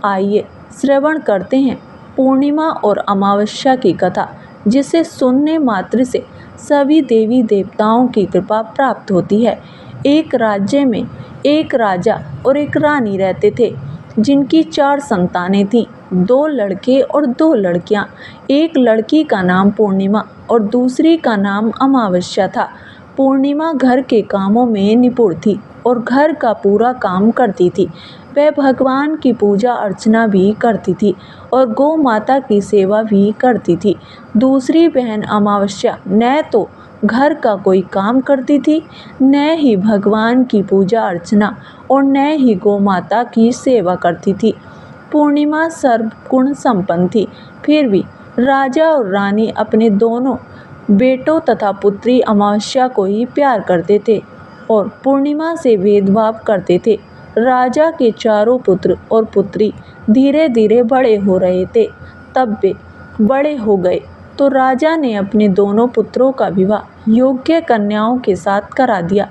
आइए श्रवण करते हैं पूर्णिमा और अमावस्या की कथा, जिसे सुनने मात्र से सभी देवी देवताओं की कृपा प्राप्त होती है। एक राज्य में एक राजा और एक रानी रहते थे, जिनकी 4 संतानें थीं, 2 लड़के और 2 लड़कियां। एक लड़की का नाम पूर्णिमा और दूसरी का नाम अमावस्या था। पूर्णिमा घर के कामों में निपुण थी और घर का पूरा काम करती थी। वह भगवान की पूजा अर्चना भी करती थी और गौ माता की सेवा भी करती थी। दूसरी बहन अमावस्या न तो घर का कोई काम करती थी, न ही भगवान की पूजा अर्चना और न ही गौ माता की सेवा करती थी। पूर्णिमा सर्वगुण संपन्न थी, फिर भी राजा और रानी अपने दोनों बेटों तथा पुत्री अमावस्या को ही प्यार करते थे और पूर्णिमा से भेदभाव करते थे। राजा के चारों पुत्र और पुत्री धीरे धीरे बड़े हो रहे थे। तब वे बड़े हो गए तो राजा ने अपने दोनों पुत्रों का विवाह योग्य कन्याओं के साथ करा दिया।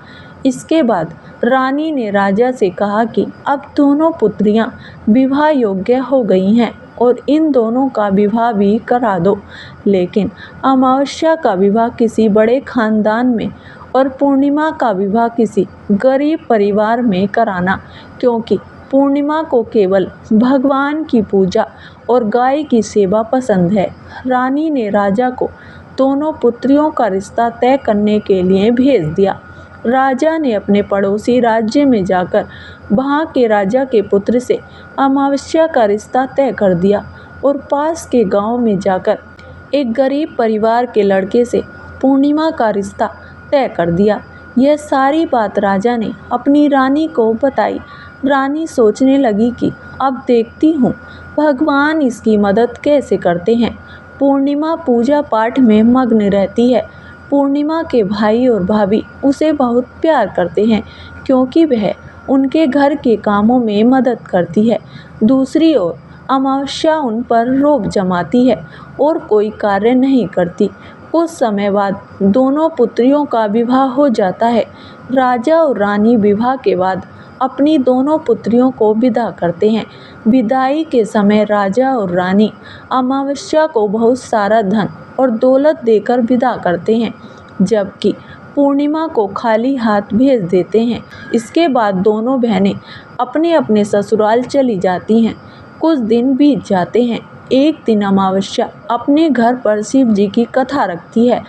इसके बाद रानी ने राजा से कहा कि अब दोनों पुत्रियां विवाह योग्य हो गई हैं और इन दोनों का विवाह भी करा दो। लेकिन अमावस्या का विवाह किसी बड़े खानदान में और पूर्णिमा का विवाह किसी गरीब परिवार में कराना, क्योंकि पूर्णिमा को केवल भगवान की पूजा और गाय की सेवा पसंद है। रानी ने राजा को दोनों पुत्रियों का रिश्ता तय करने के लिए भेज दिया। राजा ने अपने पड़ोसी राज्य में जाकर वहाँ के राजा के पुत्र से अमावस्या का रिश्ता तय कर दिया और पास के गांव में जाकर एक गरीब परिवार के लड़के से पूर्णिमा का रिश्ता तय कर दिया। यह सारी बात राजा ने अपनी रानी को बताई। रानी सोचने लगी कि अब देखती हूँ भगवान इसकी मदद कैसे करते हैं। पूर्णिमा पूजा पाठ में मग्न रहती है। पूर्णिमा के भाई और भाभी उसे बहुत प्यार करते हैं, क्योंकि वह उनके घर के कामों में मदद करती है। दूसरी ओर अमावस्या उन पर रोब जमाती है और कोई कार्य नहीं करती। कुछ समय बाद दोनों पुत्रियों का विवाह हो जाता है। राजा और रानी विवाह के बाद अपनी दोनों पुत्रियों को विदा करते हैं। विदाई के समय राजा और रानी अमावस्या को बहुत सारा धन और दौलत देकर विदा करते हैं, जबकि पूर्णिमा को खाली हाथ भेज देते हैं। इसके बाद दोनों बहनें अपने अपने ससुराल चली जाती हैं। कुछ दिन बीत जाते हैं। एक दिन अमावस्या अपने घर पर शिव जी की कथा रखती है,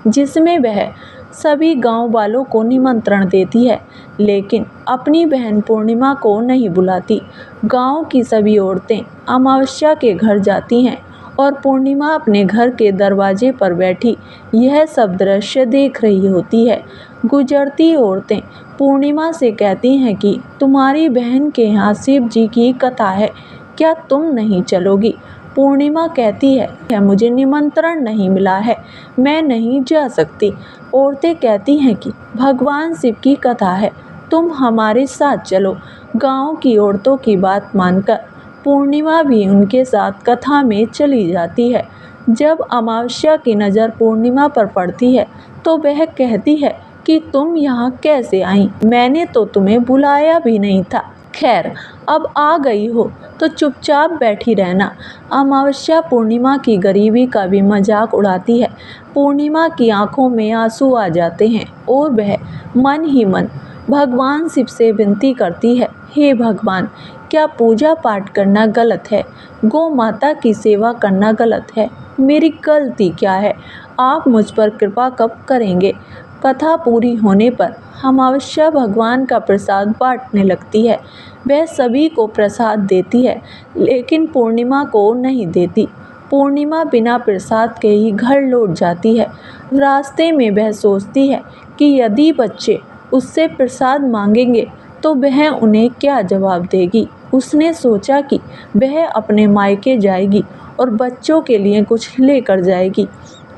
जिसमें वह सभी गांव वालों को निमंत्रण देती है, लेकिन अपनी बहन पूर्णिमा को नहीं बुलाती। गांव की सभी औरतें अमावस्या के घर जाती हैं और पूर्णिमा अपने घर के दरवाजे पर बैठी यह सब दृश्य देख रही होती है। गुजरती औरतें पूर्णिमा से कहती हैं कि तुम्हारी बहन के यहाँ शिव जी की कथा है, क्या तुम नहीं चलोगी? पूर्णिमा कहती है मुझे निमंत्रण नहीं मिला है, मैं नहीं जा सकती। औरतें कहती हैं कि भगवान शिव की कथा है, तुम हमारे साथ चलो। गांव की औरतों की बात मानकर पूर्णिमा भी उनके साथ कथा में चली जाती है। जब अमावस्या की नज़र पूर्णिमा पर पड़ती है तो वह कहती है कि तुम यहाँ कैसे आई? मैंने तो तुम्हें बुलाया भी नहीं था। खैर, अब आ गई हो तो चुपचाप बैठी रहना। अमावस्या पूर्णिमा की गरीबी का भी मजाक उड़ाती है। पूर्णिमा की आंखों में आंसू आ जाते हैं और वह मन ही मन भगवान शिव से विनती करती है, हे भगवान, क्या पूजा पाठ करना गलत है? गौ माता की सेवा करना गलत है? मेरी गलती क्या है? आप मुझ पर कृपा कब करेंगे? कथा पूरी होने पर अमावस्या भगवान का प्रसाद बांटने लगती है। वह सभी को प्रसाद देती है, लेकिन पूर्णिमा को नहीं देती। पूर्णिमा बिना प्रसाद के ही घर लौट जाती है। रास्ते में वह सोचती है कि यदि बच्चे उससे प्रसाद मांगेंगे तो वह उन्हें क्या जवाब देगी। उसने सोचा कि वह अपने मायके जाएगी और बच्चों के लिए कुछ लेकर जाएगी।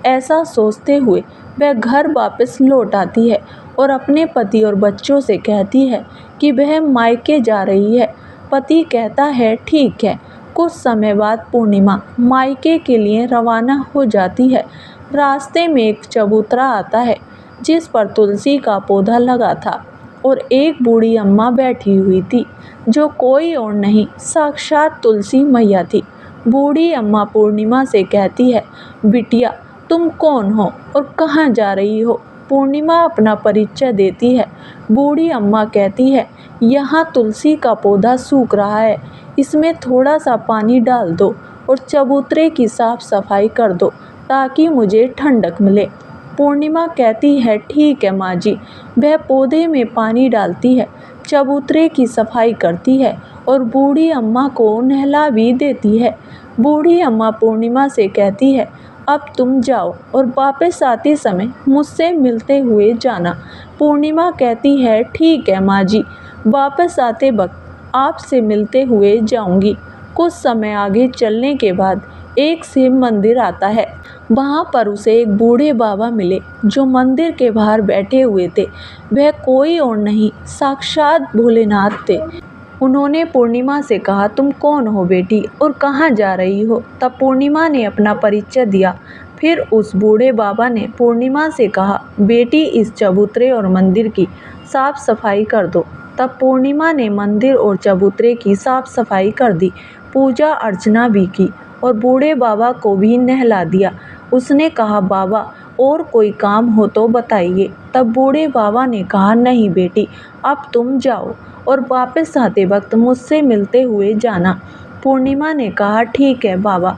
ऐसा सोचते हुए वह घर वापस लौट आती है और अपने पति और बच्चों से कहती है कि वह मायके जा रही है। पति कहता है, ठीक है। कुछ समय बाद पूर्णिमा मायके के लिए रवाना हो जाती है। रास्ते में एक चबूतरा आता है, जिस पर तुलसी का पौधा लगा था और एक बूढ़ी अम्मा बैठी हुई थी, जो कोई और नहीं साक्षात तुलसी मैया थी। बूढ़ी अम्मा पूर्णिमा से कहती है, बिटिया तुम कौन हो और कहाँ जा रही हो? पूर्णिमा अपना परिचय देती है। बूढ़ी अम्मा कहती है, यहाँ तुलसी का पौधा सूख रहा है, इसमें थोड़ा सा पानी डाल दो और चबूतरे की साफ सफाई कर दो ताकि मुझे ठंडक मिले। पूर्णिमा कहती है, ठीक है माँ जी। वह पौधे में पानी डालती है, चबूतरे की सफाई करती है और बूढ़ी अम्मा को नहला भी देती है। बूढ़ी अम्मा पूर्णिमा से कहती है, अब तुम जाओ और वापस आते समय मुझसे मिलते हुए जाना। पूर्णिमा कहती है, ठीक है माँ जी, वापस आते वक्त आपसे मिलते हुए जाऊंगी। कुछ समय आगे चलने के बाद एक शिव मंदिर आता है। वहाँ पर उसे एक बूढ़े बाबा मिले, जो मंदिर के बाहर बैठे हुए थे। वह कोई और नहीं साक्षात भोलेनाथ थे। उन्होंने पूर्णिमा से कहा, तुम कौन हो बेटी और कहाँ जा रही हो? तब पूर्णिमा ने अपना परिचय दिया। फिर उस बूढ़े बाबा ने पूर्णिमा से कहा, बेटी इस चबूतरे और मंदिर की साफ सफाई कर दो। तब पूर्णिमा ने मंदिर और चबूतरे की साफ सफाई कर दी, पूजा अर्चना भी की और बूढ़े बाबा को भी नहला दिया। उसने कहा, बाबा और कोई काम हो तो बताइए। तब बूढ़े बाबा ने कहा, नहीं बेटी, अब तुम जाओ और वापस आते वक्त मुझसे मिलते हुए जाना। पूर्णिमा ने कहा, ठीक है बाबा,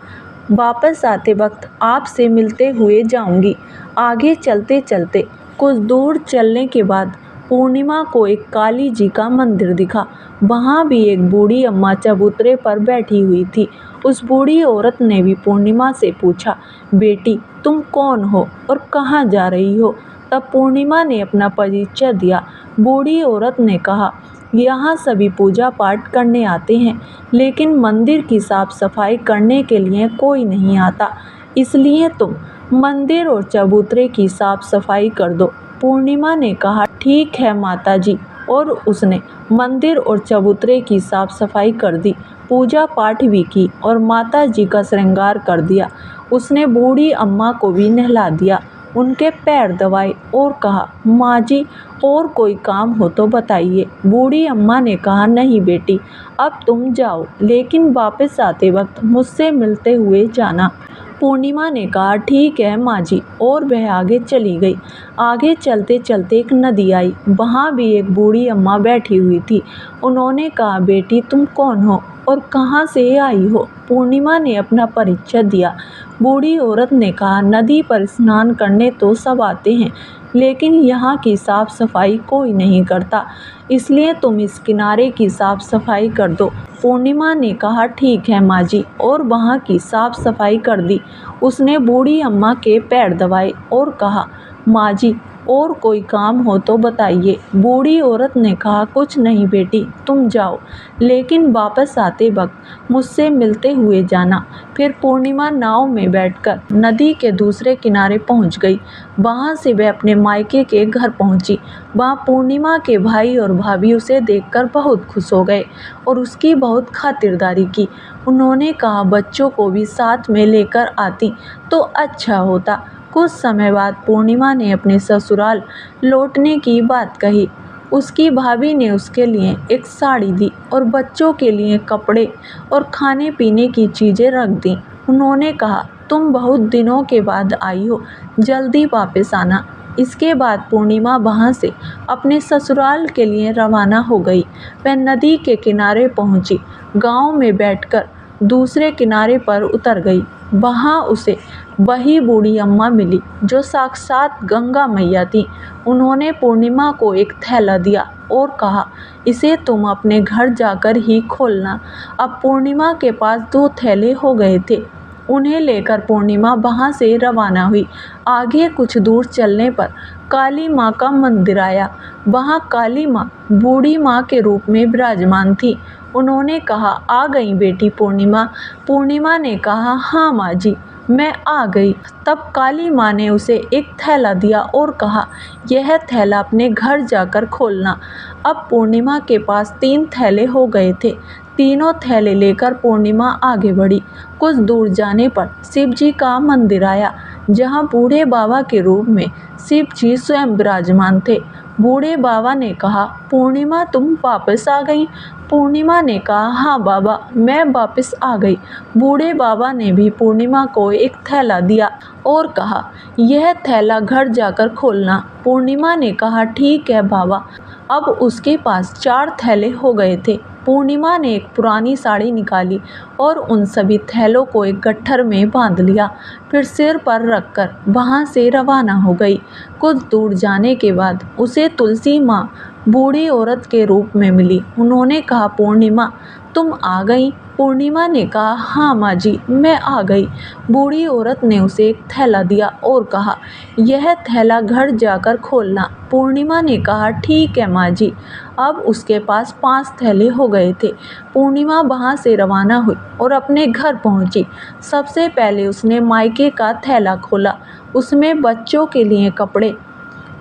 वापस आते वक्त आपसे मिलते हुए जाऊंगी। आगे चलते चलते कुछ दूर चलने के बाद पूर्णिमा को एक काली जी का मंदिर दिखा। वहाँ भी एक बूढ़ी अम्मा चबूतरे पर बैठी हुई थी। उस बूढ़ी औरत ने भी पूर्णिमा से पूछा, बेटी तुम कौन हो और कहाँ जा रही हो? तब पूर्णिमा ने अपना परिचय दिया। बूढ़ी औरत ने कहा, यहाँ सभी पूजा पाठ करने आते हैं, लेकिन मंदिर की साफ सफाई करने के लिए कोई नहीं आता, इसलिए तुम मंदिर और चबूतरे की साफ सफाई कर दो। पूर्णिमा ने कहा, ठीक है माता जी, और उसने मंदिर और चबूतरे की साफ सफाई कर दी, पूजा पाठ भी की और माता जी का श्रृंगार कर दिया। उसने बूढ़ी अम्मा को भी नहला दिया, उनके पैर दबाए और कहा, माँ जी और कोई काम हो तो बताइए। बूढ़ी अम्मा ने कहा, नहीं बेटी, अब तुम जाओ, लेकिन वापस आते वक्त मुझसे मिलते हुए जाना। पूर्णिमा ने कहा, ठीक है माँ जी, और वह आगे चली गई। आगे चलते चलते एक नदी आई। वहाँ भी एक बूढ़ी अम्मा बैठी हुई थी। उन्होंने कहा, बेटी तुम कौन हो और कहाँ से आई हो? पूर्णिमा ने अपना परिचय दिया। बूढ़ी औरत ने कहा, नदी पर स्नान करने तो सब आते हैं, लेकिन यहाँ की साफ सफाई कोई नहीं करता, इसलिए तुम इस किनारे की साफ सफाई कर दो। पूर्णिमा ने कहा, ठीक है माँ जी, और वहाँ की साफ सफाई कर दी। उसने बूढ़ी अम्मा के पैर दबाए और कहा, माँ जी और कोई काम हो तो बताइए। बूढ़ी औरत ने कहा, कुछ नहीं बेटी, तुम जाओ, लेकिन वापस आते वक्त मुझसे मिलते हुए जाना। फिर पूर्णिमा नाव में बैठकर नदी के दूसरे किनारे पहुंच गई। वहां से वह अपने मायके के घर पहुंची। वहां पूर्णिमा के भाई और भाभी उसे देखकर बहुत खुश हो गए और उसकी बहुत खातिरदारी की। उन्होंने कहा, बच्चों को भी साथ में लेकर आती तो अच्छा होता। कुछ समय बाद पूर्णिमा ने अपने ससुराल लौटने की बात कही। उसकी भाभी ने उसके लिए एक साड़ी दी और बच्चों के लिए कपड़े और खाने पीने की चीज़ें रख दी। उन्होंने कहा, तुम बहुत दिनों के बाद आई हो, जल्दी वापस आना। इसके बाद पूर्णिमा वहाँ से अपने ससुराल के लिए रवाना हो गई। वह नदी के किनारे पहुँची। गांव में बैठकर दूसरे किनारे पर उतर गई। वहाँ उसे वही बूढ़ी अम्मा मिली, जो साक्षात गंगा मैया थी। उन्होंने पूर्णिमा को एक थैला दिया और कहा, इसे तुम अपने घर जाकर ही खोलना। अब पूर्णिमा के पास 2 थैले हो गए थे। उन्हें लेकर पूर्णिमा वहाँ से रवाना हुई। आगे कुछ दूर चलने पर काली माँ का मंदिर आया। वहाँ काली माँ बूढ़ी माँ के रूप में विराजमान थी। उन्होंने कहा, आ गई बेटी पूर्णिमा? पूर्णिमा ने कहा, हाँ माँ जी, मैं आ गई। तब काली माँ ने उसे एक थैला दिया और कहा, यह थैला अपने घर जाकर खोलना। अब पूर्णिमा के पास 3 थैले हो गए थे। तीनों थैले लेकर पूर्णिमा आगे बढ़ी। कुछ दूर जाने पर शिव जी का मंदिर आया, जहाँ बूढ़े बाबा के रूप में शिव जी स्वयं विराजमान थे। बूढ़े बाबा ने कहा, पूर्णिमा तुम वापस आ गई? पूर्णिमा ने कहा, हाँ बाबा, मैं वापस आ गई। बूढ़े बाबा ने भी पूर्णिमा को एक थैला दिया और कहा, यह थैला घर जाकर खोलना। पूर्णिमा ने कहा, ठीक है बाबा। अब उसके पास 4 थैले हो गए थे। पूर्णिमा ने एक पुरानी साड़ी निकाली और उन सभी थैलों को एक गट्ठर में बांध लिया, फिर सिर पर रखकर वहां से रवाना हो गई। कुछ दूर जाने के बाद उसे तुलसी माँ बूढ़ी औरत के रूप में मिली। उन्होंने कहा, पूर्णिमा तुम आ गई? पूर्णिमा ने कहा, हाँ माँ जी, मैं आ गई। बूढ़ी औरत ने उसे एक थैला दिया और कहा, यह थैला घर जाकर खोलना। पूर्णिमा ने कहा, ठीक है माँ जी। अब उसके पास 5 थैले हो गए थे। पूर्णिमा वहाँ से रवाना हुई और अपने घर पहुँची। सबसे पहले उसने मायके का थैला खोला। उसमें बच्चों के लिए कपड़े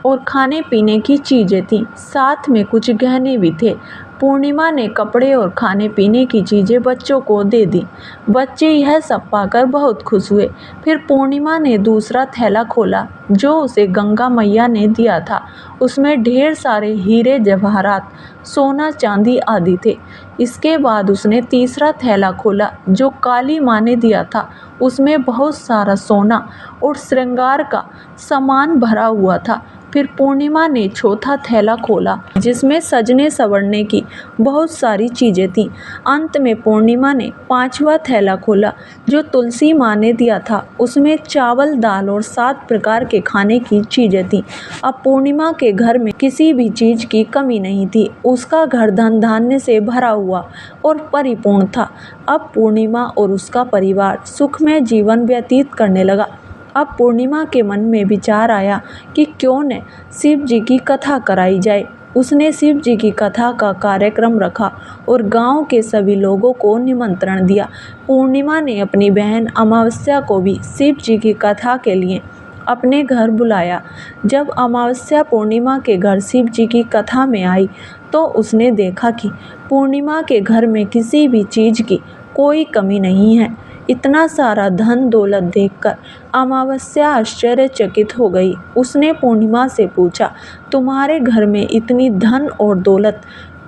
और खाने पीने की चीज़ें थीं, साथ में कुछ गहने भी थे। पूर्णिमा ने कपड़े और खाने पीने की चीज़ें बच्चों को दे दी। बच्चे यह सब पाकर बहुत खुश हुए। फिर पूर्णिमा ने दूसरा थैला खोला जो उसे गंगा मैया ने दिया था। उसमें ढेर सारे हीरे जवाहरात, सोना चांदी आदि थे। इसके बाद उसने तीसरा थैला खोला जो काली माँ ने दिया था। उसमें बहुत सारा सोना और श्रृंगार का सामान भरा हुआ था। फिर पूर्णिमा ने चौथा थैला खोला जिसमें सजने संवरने की बहुत सारी चीज़ें थीं। अंत में पूर्णिमा ने 5वां थैला खोला जो तुलसी माँ ने दिया था। उसमें चावल, दाल और 7 प्रकार के खाने की चीज़ें थीं। अब पूर्णिमा के घर में किसी भी चीज़ की कमी नहीं थी। उसका घर धन धान्य से भरा हुआ और परिपूर्ण था। अब पूर्णिमा और उसका परिवार सुखमय जीवन व्यतीत करने लगा। अब पूर्णिमा के मन में विचार आया कि क्यों न शिव जी की कथा कराई जाए। उसने शिव जी की कथा का कार्यक्रम रखा और गांव के सभी लोगों को निमंत्रण दिया। पूर्णिमा ने अपनी बहन अमावस्या को भी शिव जी की कथा के लिए अपने घर बुलाया। जब अमावस्या पूर्णिमा के घर शिव जी की कथा में आई तो उसने देखा कि पूर्णिमा के घर में किसी भी चीज़ की कोई कमी नहीं है। इतना सारा धन दौलत देखकर अमावस्या आश्चर्यचकित हो गई। उसने पूर्णिमा से पूछा, तुम्हारे घर में इतनी धन और दौलत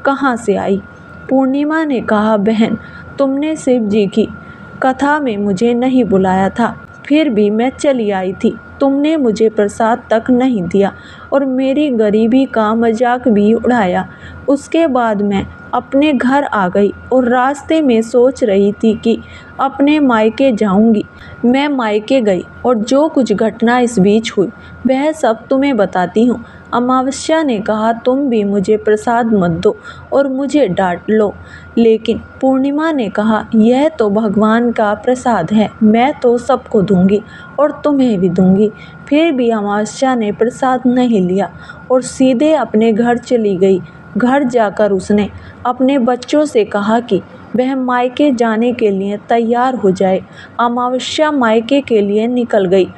कहाँ से आई? पूर्णिमा ने कहा, बहन, तुमने शिव जी की कथा में मुझे नहीं बुलाया था, फिर भी मैं चली आई थी। तुमने मुझे प्रसाद तक नहीं दिया और मेरी गरीबी का मजाक भी उड़ाया। उसके बाद मैं अपने घर आ गई और रास्ते में सोच रही थी कि अपने मायके जाऊंगी। मैं मायके गई और जो कुछ घटना इस बीच हुई वह सब तुम्हें बताती हूँ। अमावस्या ने कहा, तुम भी मुझे प्रसाद मत दो और मुझे डांट लो। लेकिन पूर्णिमा ने कहा, यह तो भगवान का प्रसाद है, मैं तो सबको दूंगी और तुम्हें भी दूंगी। फिर भी अमावस्या ने प्रसाद नहीं लिया और सीधे अपने घर चली गई। घर जाकर उसने अपने बच्चों से कहा कि वह मायके जाने के लिए तैयार हो जाए। अमावस्या मायके के लिए निकल गई।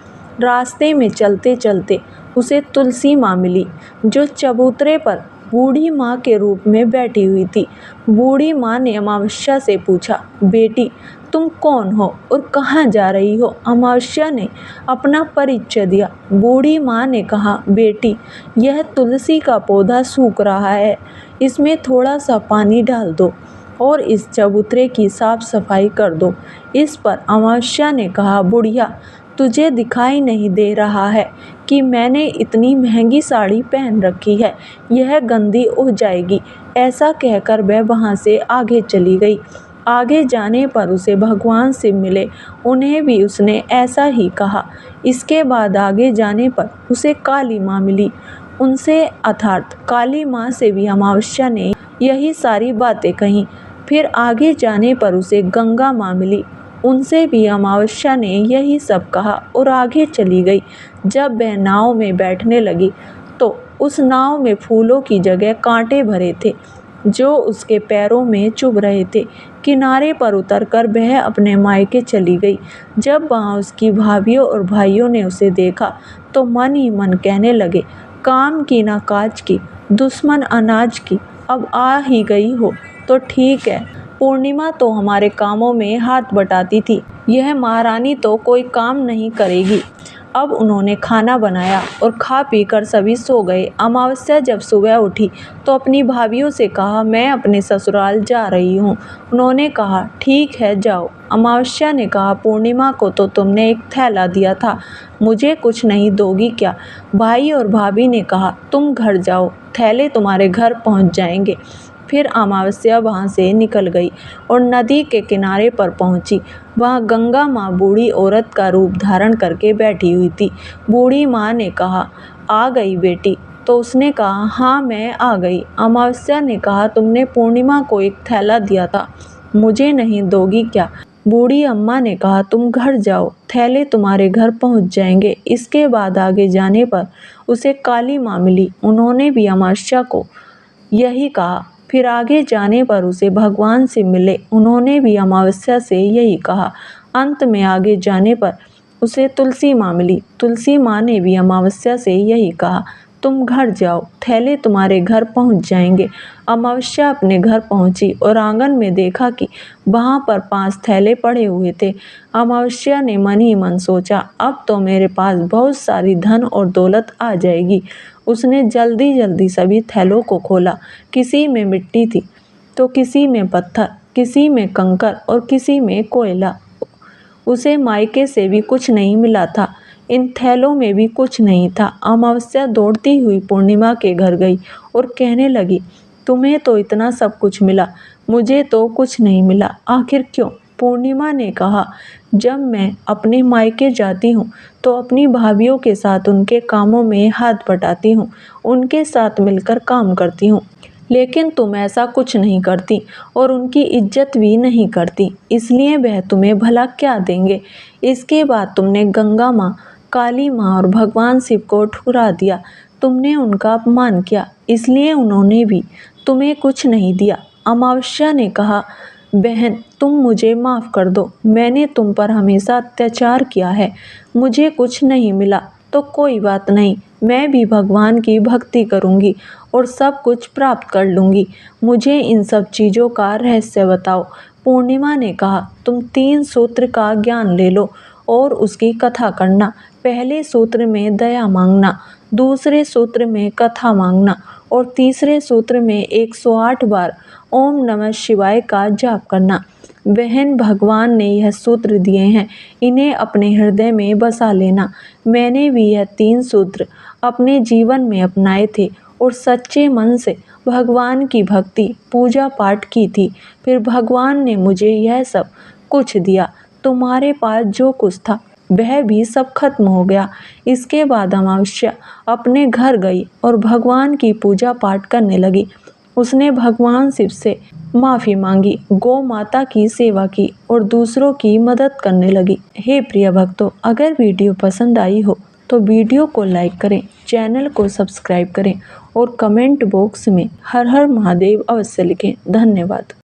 रास्ते में चलते चलते उसे तुलसी माँ मिली जो चबूतरे पर बूढ़ी माँ के रूप में बैठी हुई थी। बूढ़ी माँ ने अमावस्या से पूछा, बेटी, तुम कौन हो और कहाँ जा रही हो? अमावस्या ने अपना परिचय दिया। बूढ़ी माँ ने कहा, बेटी, यह तुलसी का पौधा सूख रहा है, इसमें थोड़ा सा पानी डाल दो और इस चबूतरे की साफ सफाई कर दो। इस पर अमावस्या ने कहा, बुढ़िया, तुझे दिखाई नहीं दे रहा है कि मैंने इतनी महंगी साड़ी पहन रखी है, यह गंदी हो जाएगी। ऐसा कहकर वह वहाँ से आगे चली गई। आगे जाने पर उसे भगवान शिव मिले, उन्हें भी उसने ऐसा ही कहा। इसके बाद आगे जाने पर उसे काली माँ मिली। उनसे अर्थात काली माँ से भी अमावस्या ने यही सारी बातें कहीं। फिर आगे जाने पर उसे गंगा माँ मिली। उनसे भी अमावस्या ने यही सब कहा और आगे चली गई। जब वह नाव में बैठने लगी तो उस नाव में फूलों की जगह कांटे भरे थे जो उसके पैरों में चुभ रहे थे। किनारे पर उतरकर वह अपने मायके चली गई। जब वहाँ उसकी भाभियों और भाइयों ने उसे देखा तो मन ही मन कहने लगे, काम की ना काज की, दुश्मन अनाज की, अब आ ही गई हो तो ठीक है। पूर्णिमा तो हमारे कामों में हाथ बटाती थी, यह महारानी तो कोई काम नहीं करेगी। अब उन्होंने खाना बनाया और खा पी कर सभी सो गए। अमावस्या जब सुबह उठी तो अपनी भाभियों से कहा, मैं अपने ससुराल जा रही हूँ। उन्होंने कहा, ठीक है जाओ। अमावस्या ने कहा, पूर्णिमा को तो तुमने एक थैला दिया था, मुझे कुछ नहीं दोगी क्या? भाई और भाभी ने कहा, तुम घर जाओ, थैले तुम्हारे घर पहुँच जाएंगे। फिर अमावस्या वहाँ से निकल गई और नदी के किनारे पर पहुँची। वहाँ गंगा माँ बूढ़ी औरत का रूप धारण करके बैठी हुई थी। बूढ़ी माँ ने कहा, आ गई बेटी? तो उसने कहा, हाँ मैं आ गई। अमावस्या ने कहा, तुमने पूर्णिमा को एक थैला दिया था, मुझे नहीं दोगी क्या? बूढ़ी अम्मा ने कहा, तुम घर जाओ, थैले तुम्हारे घर पहुँच जाएंगे। इसके बाद आगे जाने पर उसे काली माँ मिली। उन्होंने भी अमावस्या को यही कहा। फिर आगे जाने पर उसे भगवान से मिले। उन्होंने भी अमावस्या से यही कहा। अंत में आगे जाने पर उसे तुलसी माँ मिली। तुलसी माँ ने भी अमावस्या से यही कहा, तुम घर जाओ, थैले तुम्हारे घर पहुँच जाएंगे। अमावस्या अपने घर पहुँची और आंगन में देखा कि वहाँ पर 5 थैले पड़े हुए थे। अमावस्या ने मन ही मन सोचा, अब तो मेरे पास बहुत सारी धन और दौलत आ जाएगी। उसने जल्दी जल्दी सभी थैलों को खोला। किसी में मिट्टी थी तो किसी में पत्थर, किसी में कंकर और किसी में कोयला। उसे मायके से भी कुछ नहीं मिला था, इन थैलों में भी कुछ नहीं था। अमावस्या दौड़ती हुई पूर्णिमा के घर गई और कहने लगी, तुम्हें तो इतना सब कुछ मिला, मुझे तो कुछ नहीं मिला, आखिर क्यों? पूर्णिमा ने कहा, जब मैं अपने मायके जाती हूँ तो अपनी भाभियों के साथ उनके कामों में हाथ बटाती हूँ, उनके साथ मिलकर काम करती हूँ, लेकिन तुम ऐसा कुछ नहीं करती और उनकी इज्जत भी नहीं करती, इसलिए वह तुम्हें भला क्या देंगे। इसके बाद तुमने गंगा माँ, काली माँ और भगवान शिव को ठुकरा दिया। तुमने उनका अपमान किया, इसलिए उन्होंने भी तुम्हें कुछ नहीं दिया। अमावस्या ने कहा, बहन तुम मुझे माफ़ कर दो, मैंने तुम पर हमेशा अत्याचार किया है, मुझे कुछ नहीं मिला तो कोई बात नहीं, मैं भी भगवान की भक्ति करूँगी और सब कुछ प्राप्त कर लूँगी। मुझे इन सब चीज़ों का रहस्य बताओ। पूर्णिमा ने कहा, तुम 3 सूत्र का ज्ञान ले लो और उसकी कथा करना। पहले सूत्र में दया मांगना, दूसरे सूत्र में कथा मांगना और तीसरे सूत्र में 108 बार ओम नमः शिवाय का जाप करना। बहन भगवान ने यह सूत्र दिए हैं, इन्हें अपने हृदय में बसा लेना। मैंने भी यह 3 सूत्र अपने जीवन में अपनाए थे और सच्चे मन से भगवान की भक्ति पूजा पाठ की थी। फिर भगवान ने मुझे यह सब कुछ दिया। तुम्हारे पास जो कुछ था वह भी सब खत्म हो गया। इसके बाद अमावस्या अपने घर गई और भगवान की पूजा पाठ करने लगी। उसने भगवान शिव से माफ़ी मांगी, गौ माता की सेवा की और दूसरों की मदद करने लगी। हे प्रिय भक्तों, अगर वीडियो पसंद आई हो तो वीडियो को लाइक करें, चैनल को सब्सक्राइब करें और कमेंट बॉक्स में हर हर महादेव अवश्य लिखें। धन्यवाद।